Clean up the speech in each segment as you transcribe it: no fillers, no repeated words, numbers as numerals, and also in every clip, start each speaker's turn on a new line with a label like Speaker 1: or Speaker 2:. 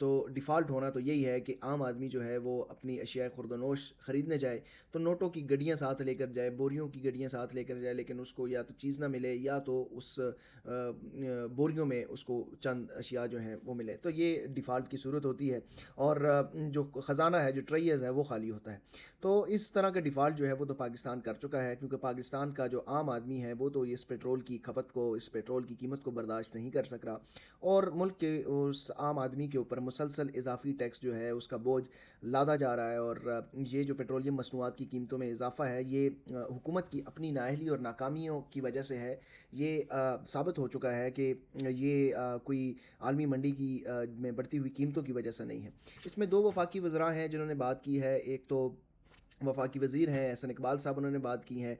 Speaker 1: تو ڈیفالٹ ہونا تو یہی ہے کہ عام آدمی جو ہے وہ اپنی اشیاء خورد و نوش خریدنے جائے تو نوٹوں کی گڈیاں ساتھ لے کر جائے، بوریوں کی گڈیاں ساتھ لے کر جائے، لیکن اس کو یا تو چیز نہ ملے یا تو اس بوریوں میں اس کو چند اشیاء جو ہیں وہ ملے، تو یہ ڈیفالٹ کی صورت ہوتی ہے، اور جو خزانہ ہے، جو ٹریز ہے، وہ خالی ہوتا ہے۔ تو اس طرح کا ڈیفالٹ جو ہے وہ تو پاکستان کر چکا ہے، کیونکہ پاکستان کا جو عام آدمی ہے وہ تو اس پیٹرول کی کھپت کو، اس پیٹرول کی قیمت کو برداشت نہیں کر سک رہا، اور ملک کے اس عام آدمی کے اوپر مسلسل اضافی ٹیکس جو ہے اس کا بوجھ لادا جا رہا ہے، اور یہ جو پیٹرولیم مصنوعات کی قیمتوں میں اضافہ ہے، یہ حکومت کی اپنی نااہلی اور ناکامیوں کی وجہ سے ہے۔ یہ ثابت ہو چکا ہے کہ یہ کوئی عالمی منڈی کی میں بڑھتی ہوئی قیمتوں کی وجہ سے نہیں ہے۔ اس میں دو وفاقی وزراء ہیں جنہوں نے بات کی ہے، ایک تو وفاقی وزیر ہیں احسن اقبال صاحب، انہوں نے بات کی ہے،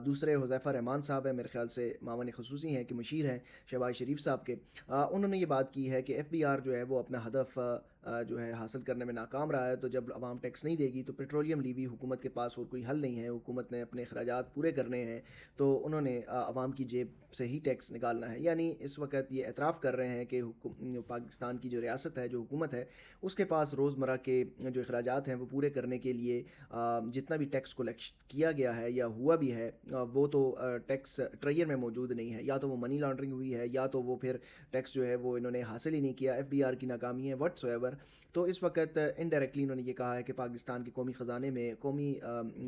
Speaker 1: دوسرے حذیفہ رحمان صاحب ہیں، میرے خیال سے معاون خصوصی ہیں کہ مشیر ہیں شہباز شریف صاحب کے، انہوں نے یہ بات کی ہے کہ ایف بی آر جو ہے وہ اپنا ہدف جو ہے حاصل کرنے میں ناکام رہا ہے، تو جب عوام ٹیکس نہیں دے گی تو پیٹرولیم لیوی حکومت کے پاس اور کوئی حل نہیں ہے، حکومت نے اپنے اخراجات پورے کرنے ہیں تو انہوں نے عوام کی جیب سے ہی ٹیکس نکالنا ہے۔ یعنی اس وقت یہ اعتراف کر رہے ہیں کہ پاکستان کی جو ریاست ہے، جو حکومت ہے، اس کے پاس روزمرہ کے جو اخراجات ہیں وہ پورے کرنے کے لیے جتنا بھی ٹیکس کولیکٹ کیا گیا ہے یا ہوا بھی ہے وہ تو ٹیکس ٹریئر میں موجود نہیں ہے، یا تو وہ منی لانڈرنگ ہوئی ہے یا تو وہ پھر ٹیکس جو ہے وہ انہوں نے حاصل ہی نہیں کیا، ایف بی آر کی ناکامی ہے وٹس ایور۔ تو اس وقت انڈائریکٹلی انہوں نے یہ کہا ہے کہ پاکستان کے قومی خزانے میں قومی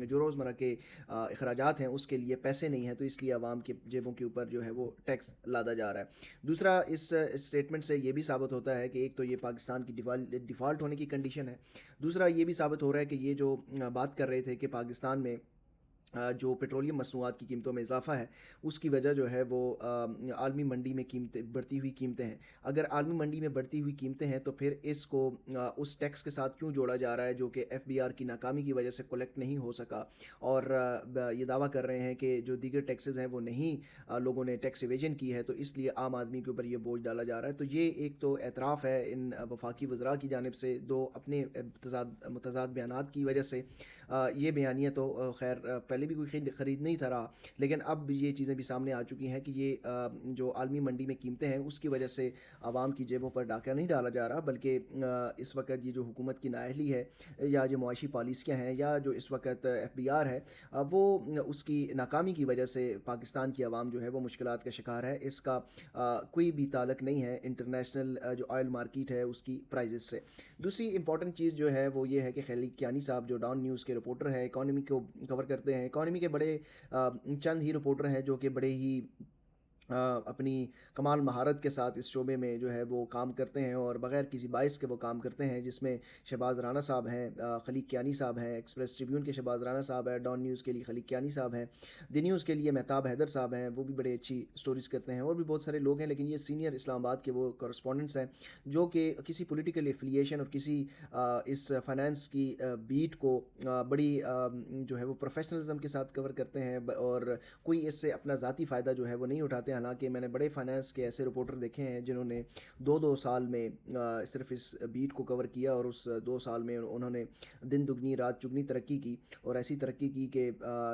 Speaker 1: جو روزمرہ کے اخراجات ہیں اس کے لیے پیسے نہیں ہیں، تو اس لیے عوام کے جیبوں کے اوپر جو ہے وہ ٹیکس لادا جا رہا ہے۔ دوسرا اس اسٹیٹمنٹ سے یہ بھی ثابت ہوتا ہے کہ ایک تو یہ پاکستان کی ڈیفالٹ ہونے کی کنڈیشن ہے، دوسرا یہ بھی ثابت ہو رہا ہے کہ یہ جو بات کر رہے تھے کہ پاکستان میں جو پیٹرولیم مصنوعات کی قیمتوں میں اضافہ ہے اس کی وجہ جو ہے وہ عالمی منڈی میں قیمتیں بڑھتی ہوئی قیمتیں ہیں۔ اگر عالمی منڈی میں بڑھتی ہوئی قیمتیں ہیں تو پھر اس کو اس ٹیکس کے ساتھ کیوں جوڑا جا رہا ہے جو کہ ایف بی آر کی ناکامی کی وجہ سے کلیکٹ نہیں ہو سکا، اور یہ دعویٰ کر رہے ہیں کہ جو دیگر ٹیکسز ہیں وہ نہیں لوگوں نے ٹیکس ایویژن کی ہے، تو اس لیے عام آدمی کے اوپر یہ بوجھ ڈالا جا رہا ہے۔ تو یہ ایک تو اعتراف ہے ان وفاقی وزراء کی جانب سے، دو اپنے متضاد بیانات کی وجہ سے۔ یہ بیانیہ تو خیر پہلے بھی کوئی خرید نہیں تھا رہا، لیکن اب یہ چیزیں بھی سامنے آ چکی ہیں کہ یہ جو عالمی منڈی میں قیمتیں ہیں اس کی وجہ سے عوام کی جیبوں پر ڈاکہ نہیں ڈالا جا رہا، بلکہ اس وقت یہ جو حکومت کی نااہلی ہے یا جو معاشی پالیسیاں ہیں یا جو اس وقت ایف بی آر ہے وہ اس کی ناکامی کی وجہ سے پاکستان کی عوام جو ہے وہ مشکلات کا شکار ہے۔ اس کا کوئی بھی تعلق نہیں ہے انٹرنیشنل جو آئل مارکیٹ ہے اس کی پرائزز سے۔ دوسری امپورٹنٹ چیز جو ہے وہ یہ ہے کہ خلیق کیانی صاحب جو ڈان نیوز کے رپورٹر ہے، اکانومی کو کور کرتے ہیں، اکانومی کے بڑے چند ہی رپورٹر ہیں جو کہ بڑے ہی اپنی کمال مہارت کے ساتھ اس شعبے میں جو ہے وہ کام کرتے ہیں اور بغیر کسی باعث کے وہ کام کرتے ہیں، جس میں شہباز رانا صاحب ہیں، خلیق کیانی صاحب ہیں، ایکسپریس ٹریبیون کے شہباز رانا صاحب ہیں، ڈان نیوز کے لیے خلیق کیانی صاحب ہیں، دی نیوز کے لیے مہتاب حیدر صاحب ہیں، وہ بھی بڑے اچھی سٹوریز کرتے ہیں، اور بھی بہت سارے لوگ ہیں، لیکن یہ سینئر اسلام آباد کے وہ کورسپونڈنٹس ہیں جو کہ کسی پولیٹیکل ایفیلیشن اور کسی اس فائنانس کی بیٹ کو بڑی جو ہے وہ پروفیشنلزم کے ساتھ کور کرتے ہیں، اور کوئی اس سے اپنا ذاتی فائدہ جو ہے وہ نہیں اٹھاتے ہیں۔ حالانکہ میں نے بڑے فائنانس کے ایسے رپورٹر دیکھے ہیں جنہوں نے دو سال میں صرف اس بیٹ کو کور کیا، اور اس 2 سال میں انہوں نے دن دگنی رات چگنی ترقی کی، اور ایسی ترقی کی کہ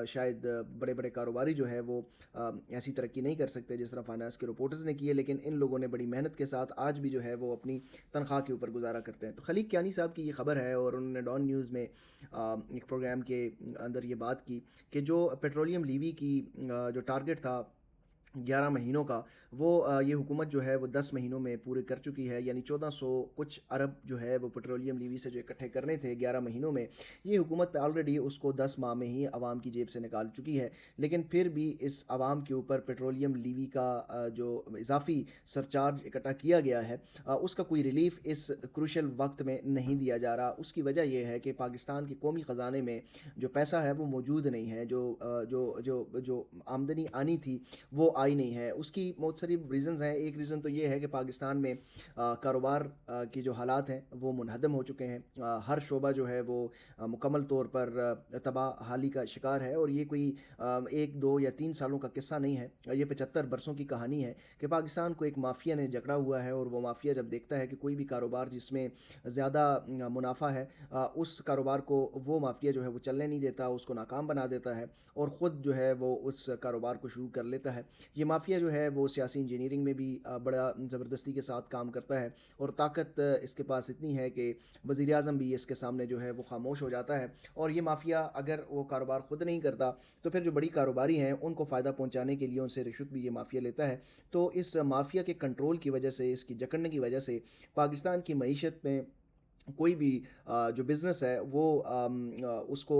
Speaker 1: شاید بڑے بڑے کاروباری جو ہے وہ ایسی ترقی نہیں کر سکتے جس طرح فائنانس کے رپورٹرز نے کی ہے، لیکن ان لوگوں نے بڑی محنت کے ساتھ آج بھی جو ہے وہ اپنی تنخواہ کے اوپر گزارا کرتے ہیں۔ تو خلیق کیانی صاحب کی یہ خبر ہے، اور انہوں نے ڈان نیوز میں ایک پروگرام کے اندر یہ بات کی کہ جو پیٹرولیم لیوی کی جو ٹارگٹ تھا 11 مہینوں کا، وہ یہ حکومت جو ہے وہ 10 مہینوں میں پورے کر چکی ہے، یعنی 1400 کچھ ارب جو ہے وہ پیٹرولیم لیوی سے جو اکٹھے کرنے تھے 11 مہینوں میں، یہ حکومت پہ آلریڈی اس کو 10 ماہ میں ہی عوام کی جیب سے نکال چکی ہے، لیکن پھر بھی اس عوام کے اوپر پیٹرولیم لیوی کا جو اضافی سرچارج اکٹھا کیا گیا ہے اس کا کوئی ریلیف اس کروشل وقت میں نہیں دیا جا رہا۔ اس کی وجہ یہ ہے کہ پاکستان کے قومی خزانے میں جو پیسہ ہے وہ موجود نہیں ہے، جو آمدنی آنی تھی وہ آئی نہیں ہے۔ اس کی بہت ساری ریزنز ہیں، ایک ریزن تو یہ ہے کہ پاکستان میں کاروبار کی جو حالات ہیں وہ منہدم ہو چکے ہیں، ہر شعبہ جو ہے وہ مکمل طور پر تباہ حالی کا شکار ہے، اور یہ کوئی 1 2 یا 3 سالوں کا قصہ نہیں ہے، یہ 75 برسوں کی کہانی ہے کہ پاکستان کو ایک مافیا نے جکڑا ہوا ہے، اور وہ مافیا جب دیکھتا ہے کہ کوئی بھی کاروبار جس میں زیادہ منافع ہے اس کاروبار کو وہ مافیا جو ہے وہ چلنے نہیں دیتا، اس کو ناکام بنا دیتا ہے، اور خود جو ہے وہ اس کاروبار کو شروع کر لیتا ہے۔ یہ مافیا جو ہے وہ سیاسی انجینئرنگ میں بھی بڑا زبردستی کے ساتھ کام کرتا ہے، اور طاقت اس کے پاس اتنی ہے کہ وزیر اعظم بھی اس کے سامنے جو ہے وہ خاموش ہو جاتا ہے، اور یہ مافیا اگر وہ کاروبار خود نہیں کرتا تو پھر جو بڑی کاروباری ہیں ان کو فائدہ پہنچانے کے لیے ان سے رشوت بھی یہ مافیا لیتا ہے۔ تو اس مافیا کے کنٹرول کی وجہ سے، اس کی جکڑنے کی وجہ سے پاکستان کی معیشت میں کوئی بھی جو بزنس ہے وہ اس کو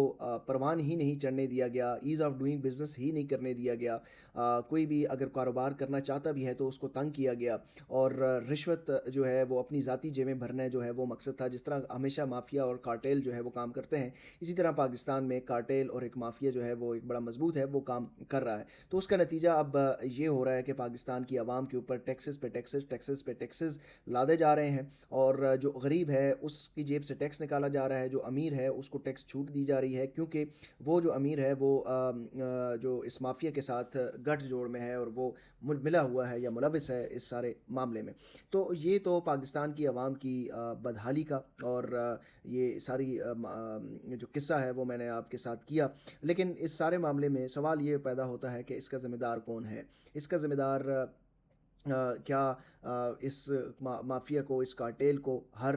Speaker 1: پروان ہی نہیں چڑھنے دیا گیا، ایز آف ڈوئنگ بزنس ہی نہیں کرنے دیا گیا۔ کوئی بھی اگر کاروبار کرنا چاہتا بھی ہے تو اس کو تنگ کیا گیا، اور رشوت جو ہے وہ اپنی ذاتی جیبیں بھرنا جو ہے وہ مقصد تھا۔ جس طرح ہمیشہ مافیا اور کارٹیل جو ہے وہ کام کرتے ہیں، اسی طرح پاکستان میں کارٹیل اور ایک مافیا جو ہے وہ ایک بڑا مضبوط ہے، وہ کام کر رہا ہے۔ تو اس کا نتیجہ اب یہ ہو رہا ہے کہ پاکستان کی عوام کے اوپر ٹیکسز لادے جا رہے ہیں، اور جو غریب ہے اس کی جیب سے ٹیکس نکالا جا رہا ہے، جو امیر ہے اس کو ٹیکس چھوٹ دی جا رہی ہے، کیونکہ وہ جو امیر ہے وہ جو اس مافیا کے ساتھ گٹھ جوڑ میں ہے اور وہ ملا ہوا ہے یا ملوث ہے اس سارے معاملے میں۔ تو یہ تو پاکستان کی عوام کی بدحالی کا اور یہ ساری جو قصہ ہے وہ میں نے آپ کے ساتھ کیا، لیکن اس سارے معاملے میں سوال یہ پیدا ہوتا ہے کہ اس کا ذمہ دار کون ہے؟ اس کا ذمہ دار کیا اس مافیا کو، اس کارٹیل کو ہر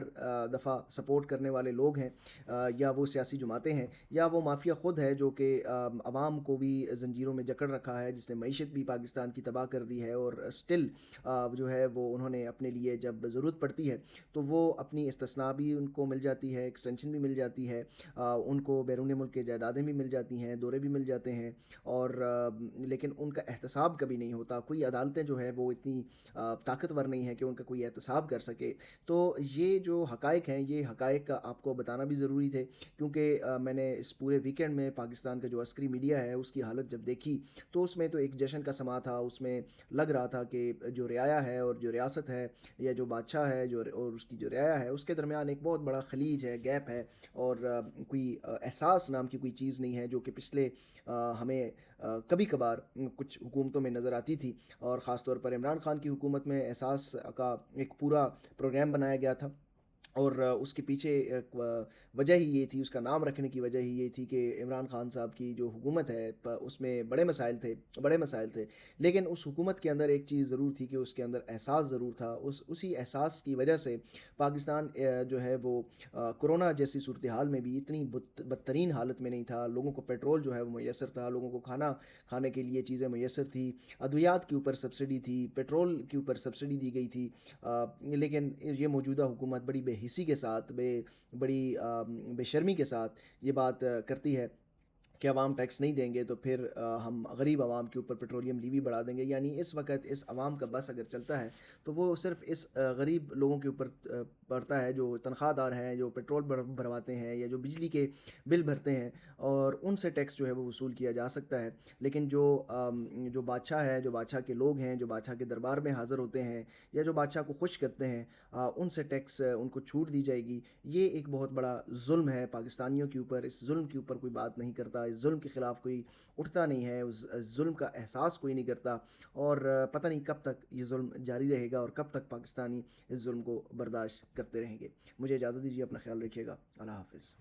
Speaker 1: دفعہ سپورٹ کرنے والے لوگ ہیں، یا وہ سیاسی جماعتیں ہیں، یا وہ مافیا خود ہے جو کہ عوام کو بھی زنجیروں میں جکڑ رکھا ہے، جس نے معیشت بھی پاکستان کی تباہ کر دی ہے، اور اسٹل جو ہے وہ انہوں نے اپنے لیے جب ضرورت پڑتی ہے تو وہ اپنی استثناء بھی ان کو مل جاتی ہے، ایکسٹینشن بھی مل جاتی ہے، ان کو بیرون ملک کے جائیدادیں بھی مل جاتی ہیں، دورے بھی مل جاتے ہیں، اور لیکن ان کا احتساب کبھی نہیں ہوتا۔ کوئی عدالتیں جو ہے وہ اتنی طاقتور نہیں ہے کہ ان کا کوئی احتساب کر سکے۔ تو یہ جو حقائق ہیں، یہ حقائق آپ کو بتانا بھی ضروری تھے، کیونکہ میں نے اس پورے ویکینڈ میں پاکستان کا جو عسکری میڈیا ہے اس کی حالت جب دیکھی تو اس میں تو ایک جشن کا سما تھا۔ اس میں لگ رہا تھا کہ جو رعایا ہے اور جو ریاست ہے، یا جو بادشاہ ہے اور اس کی جو رعایا ہے، اس کے درمیان ایک بہت بڑا خلیج ہے، گیپ ہے، اور کوئی احساس نام کی کوئی چیز نہیں ہے، جو کہ پچھلے ہمیں کبھی کبھار کچھ حکومتوں میں نظر آتی تھی، اور خاص طور پر عمران خان کی حکومت میں احساس کا ایک پورا پروگرام بنایا گیا تھا، اور اس کے پیچھے ایک وجہ ہی یہ تھی، اس کا نام رکھنے کی وجہ ہی یہ تھی کہ عمران خان صاحب کی جو حکومت ہے اس میں بڑے مسائل تھے، لیکن اس حکومت کے اندر ایک چیز ضرور تھی کہ اس کے اندر احساس ضرور تھا۔ اسی احساس کی وجہ سے پاکستان جو ہے وہ کرونا جیسی صورتحال میں بھی اتنی بدترین حالت میں نہیں تھا۔ لوگوں کو پیٹرول جو ہے وہ میسر تھا، لوگوں کو کھانا کھانے کے لیے چیزیں میسر تھی، ادویات کے اوپر سبسڈی تھی، پیٹرول کے اوپر سبسڈی دی گئی تھی، لیکن یہ موجودہ حکومت بڑی بے حسی کے ساتھ، بڑی بے شرمی کے ساتھ یہ بات کرتی ہے کہ عوام ٹیکس نہیں دیں گے تو پھر ہم غریب عوام کے اوپر پیٹرولیم لیوی بڑھا دیں گے۔ یعنی اس وقت اس عوام کا بس اگر چلتا ہے تو وہ صرف اس غریب لوگوں کے اوپر پڑتا ہے جو تنخواہ دار ہیں، جو پیٹرول بھرواتے ہیں یا جو بجلی کے بل بھرتے ہیں، اور ان سے ٹیکس جو ہے وہ وصول کیا جا سکتا ہے۔ لیکن جو بادشاہ ہے، جو بادشاہ کے لوگ ہیں، جو بادشاہ کے دربار میں حاضر ہوتے ہیں، یا جو بادشاہ کو خوش کرتے ہیں، ان سے ٹیکس ان کو چھوٹ دی جائے گی۔ یہ ایک بہت بڑا ظلم ہے پاکستانیوں کے اوپر۔ اس ظلم کے اوپر کوئی بات نہیں کرتا، اس ظلم کے خلاف کوئی اٹھتا نہیں ہے، اس ظلم کا احساس کوئی نہیں کرتا، اور پتہ نہیں کب تک یہ ظلم جاری رہے گا اور کب تک پاکستانی اس ظلم کو برداشت کرتے رہیں گے۔ مجھے اجازت دیجیے، اپنا خیال رکھیے گا، اللہ حافظ۔